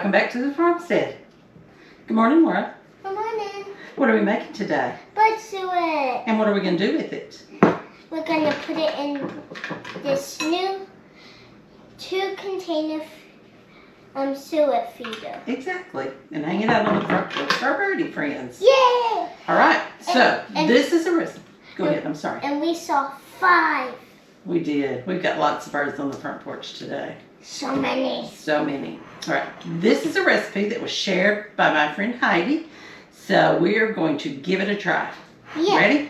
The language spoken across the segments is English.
Welcome back to the farmstead. Good morning, Laura. Good morning. What are we making today? Bird suet. And what are we going to do with it? We're going to put it in this new 2-container suet feeder. Exactly. And hang it out on the front porch for our birdie friends. Yay! All right. So And this is a recipe. Go ahead. I'm sorry. And we saw 5. We did. We've got lots of birds on the front porch today. So many. So many. All right. This is a recipe that was shared by my friend Heidi. So we're going to give it a try. Yeah. Ready?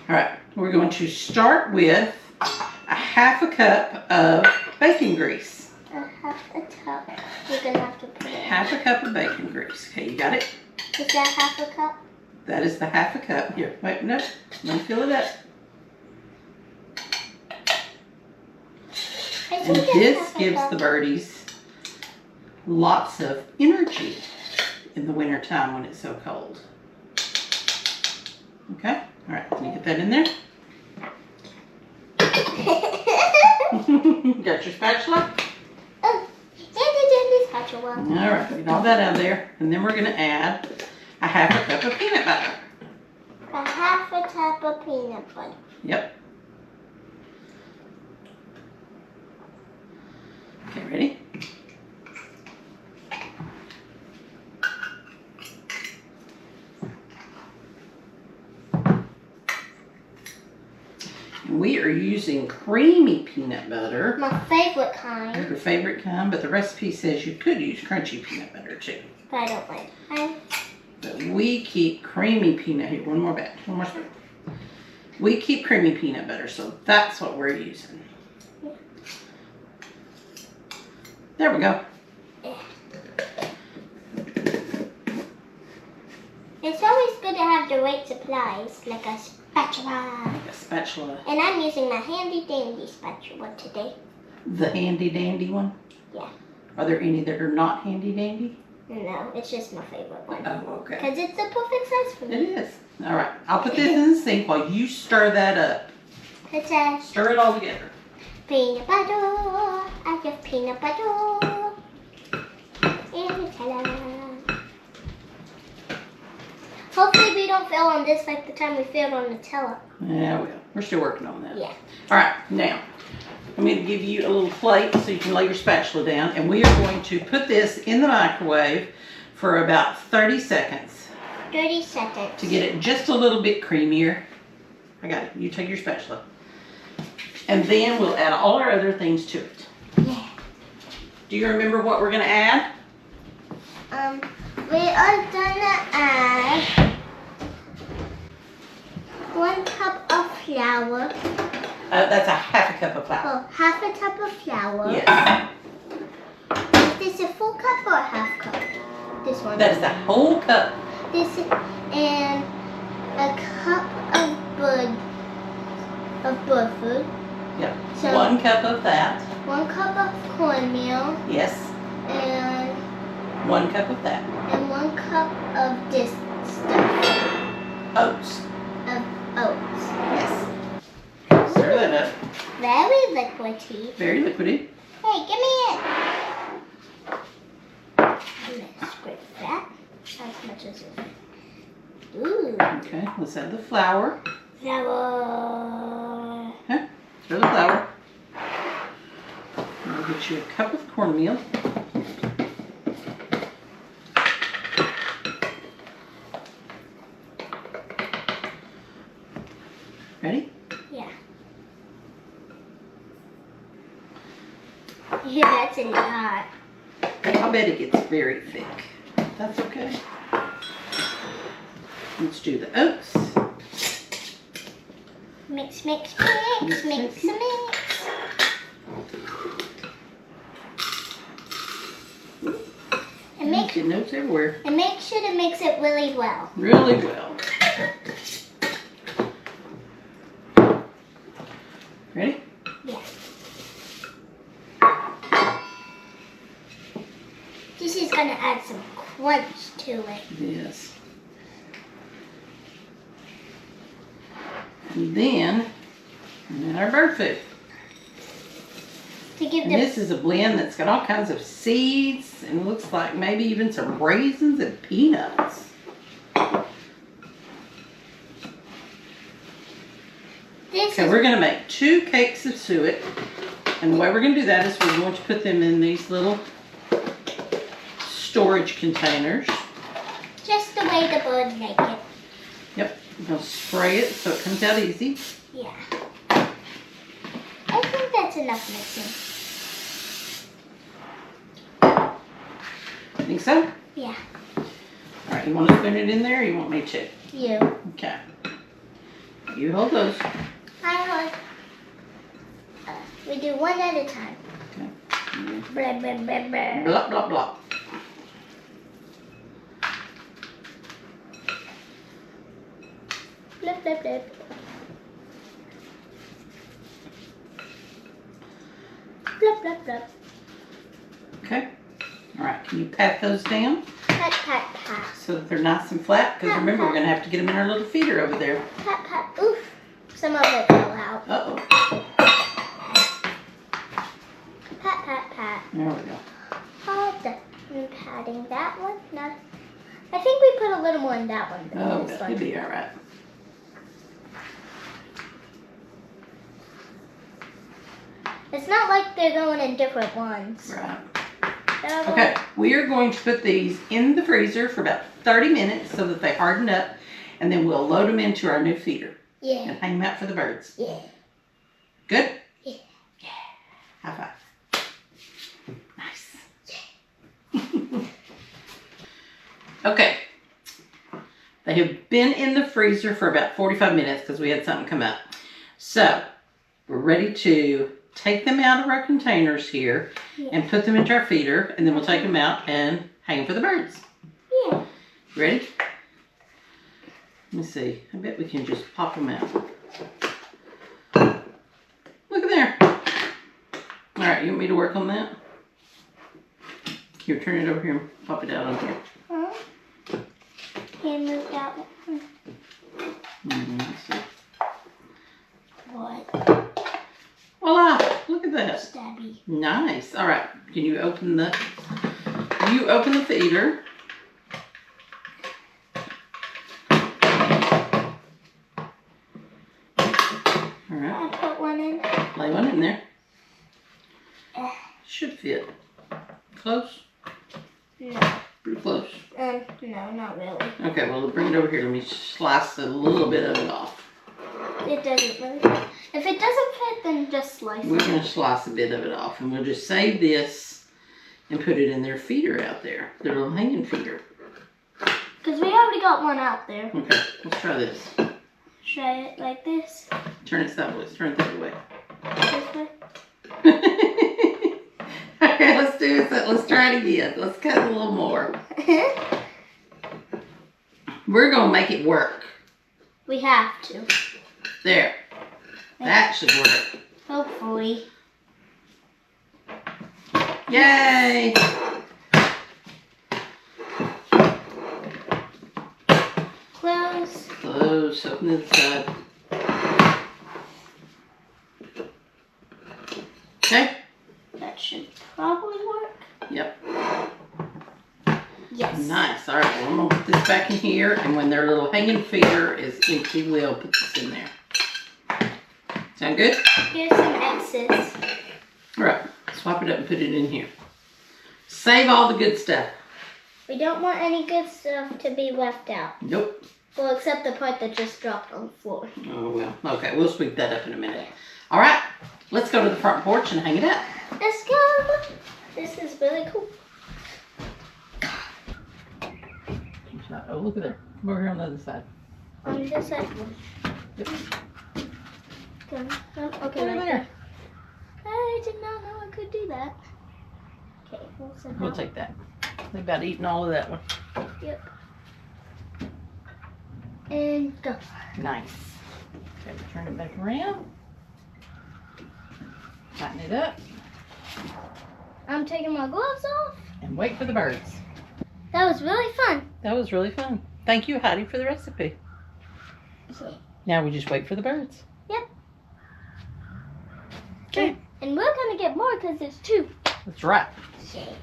All right. We're going to start with a half a cup of bacon grease. A half a cup. You're going to have to put it. Half a cup of bacon grease. Okay, you got it? Is that half a cup? That is the half a cup. Here, wait, no. Let me fill it up. And this gives the birdies lots of energy in the winter time when it's so cold. Okay? All right, can you get that in there? Got your spatula? Oh, and spatula. All right, get all that out of there. And then we're going to add a half a cup of peanut butter. A half a cup of peanut butter. Yep. Okay, ready? We are using creamy peanut butter. My favorite kind. Your favorite kind, but the recipe says you could use crunchy peanut butter too. But I don't like it. But we keep creamy peanut, here, one more spoon. We keep creamy peanut butter, so that's what we're using. There we go. It's always good to have the right supplies, like a spatula. A spatula. And I'm using my handy dandy spatula today. The handy dandy one? Yeah. Are there any that are not handy dandy? No, it's just my favorite one. Oh, okay. Because it's the perfect size for me. It is. All right. I'll put this in the sink while you stir that up. It says Stir it all together. peanut butter. I have peanut butter. And Nutella. Hopefully we don't fail on this like the time we failed on Nutella. Yeah, we will. We're still working on that. Yeah. All right. Now, I'm going to give you a little plate so you can lay your spatula down. And we are going to put this in the microwave for about 30 seconds. 30 seconds. To get it just a little bit creamier. I got it. You take your spatula. And then we'll add all our other things to it. Yeah. Do you remember what we're going to add? We are gonna add 1 cup of flour. That's a half a cup of flour. Oh, half a cup of flour. Yes. Is this a full cup or a half cup? This one. That is the whole cup. This is, and a cup of bird food. Yep. So 1 cup of that. 1 cup of cornmeal. Yes. And 1 cup of that. And 1 cup of this stuff. Oats. Of oats. Yes. Stir that up. Very liquidy. Very liquidy. Hey, give me it. I'm gonna scrape that as much as it. Ooh. Okay, let's add the flour. Flour. Okay, stir the flour. I'll get you a cup of cornmeal. Ready? Yeah. Yeah, that's a lot. I bet it gets very thick. That's okay. Let's do the oats. Mix, mix, mix, mix, mix. And Get notes everywhere. make sure to mix it really well. Really well. Ready? Yeah. This is gonna add some crunch to it. Yes. And then our bird food. to give And them. this is a blend that's got all kinds of seeds and looks like maybe even some raisins and peanuts. Okay, we're going to make 2 cakes of suet. And the way we're going to do that is we're going to put them in these little storage containers. Just the way the birds make it. Yep, we're going to spray it so it comes out easy. Yeah. I think that's enough mixing. Think so? Yeah. All right, you want to spoon it in there or you want me to? You. Okay. You hold those. I hold. We do one at a time. Okay. Blah, blah, blah, blah. Blah, blah, blah. Blah, blah, blah. Blah, blah, blah. Okay. All right, can you pat those down Pat, pat, pat. so that they're nice and flat? Because remember, we're going to have to get them in our little feeder over there. Pat, pat. Oof. Some of it fell out. Uh-oh. Pat, pat, pat. There we go. Oh, I'm patting that one. No. I think we put a little more in that one. than Oh, this that'll one. be all right. It's not like they're going in different ones. Right. They're all Okay, we are going to put these in the freezer for about 30 minutes so that they harden up, and then we'll load them into our new feeder Yeah. and hang them out for the birds. Yeah. Good? Yeah. Yeah. High five. Nice. Okay. They have been in the freezer for about 45 minutes because we had something come up. So, we're ready to take them out of our containers here and put them into our feeder, and then we'll take them out and hang them for the birds. Yeah. Ready? Let me see. I bet we can just pop them out. Look at there. All right, you want me to work on that? Here, turn it over here and pop it out on here. Huh? Can move that one. Let's see. What? Voila! Look at that. Stabby. Nice. All right. Can you open the feeder? All right. I put one in. Lay one in there. Eh. Should fit. Close? No. Pretty close. No, not really. Okay, well, bring it over here. Let me slice a little bit of it off. It doesn't really fit. If it doesn't fit, then just slice We're it. going to slice a bit of it off, and we'll just save this and put it in their feeder out there, their little hanging feeder. Because we already got one out there. Okay, let's try this. Try it like this. Turn it sideways. Turn it that way. This way. Okay, let's do it. Let's try it again. Let's cut a little more. We're going to make it work. We have to. There. That should work. Hopefully. Yay! Close. Close. Open the side. Okay? That should probably work. Yep. Yes. Nice. All right, well, I'm going to put this back in here, and when their little hanging feeder is empty, we'll put this in there. Sound good? Here's some X's. All right, swap it up and put it in here. Save all the good stuff. We don't want any good stuff to be left out. Nope. Well, except the part that just dropped on the floor. Oh, well. Okay, we'll sweep that up in a minute. All right, let's go to the front porch and hang it up. Let's go. This is really cool. Oh, look at there. Come over here on the other side. On this side. Yep. Okay, Over right there. there. I did not know I could do that. Okay, We'll take that. They've about eaten all of that one. Yep. And go. Nice. Okay, turn it back around. Tighten it up. I'm taking my gloves off. And wait for the birds. That was really fun. That was really fun. Thank you, Heidi, for the recipe. So, Now we just wait for the birds. yep. Okay. And we're gonna get get more because there's 2. That's right. Shit.